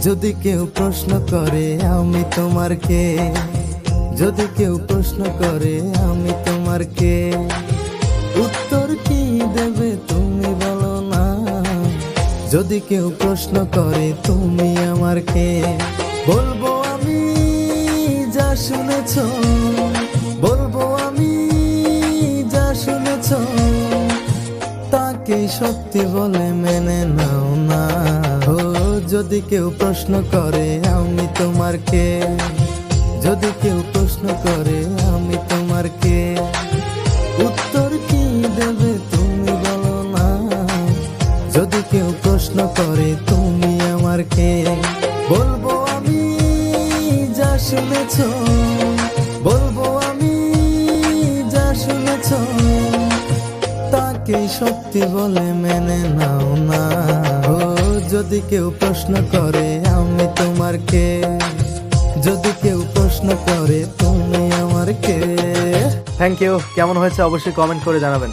যদি কেউ প্রশ্ন করে আমি তোমার কে, যদি কেউ প্রশ্ন করে আমি তোমার কে, উত্তর কি দেবে তুমি বলো না। যদি কেউ প্রশ্ন করে তুমি আমার কে, বলবো আমি যা শুনেছ, বলবো আমি যা শুনেছ, তাকে সত্যি বলে মেনে নাও না। ও যদি কেউ প্রশ্ন করে আমি তোমার কে, যদি কেউ প্রশ্ন করে আমি তোমার কে, উত্তর কি দেবে তুমি বলো না। যদি কেউ প্রশ্ন করে তুমি আমার কে, বলবো আমি যা শুনেছ, বলবো আমি যা শুনেছ, তাকে সত্যি বলে মেনে নাও না। ও যদি কেউ প্রশ্ন করে আমি তোমার কে, যদি কেউ প্রশ্ন করে তুমি আমার কে। Thank you. কেমন হয়েছে অবশ্যই কমেন্ট করে জানাবেন।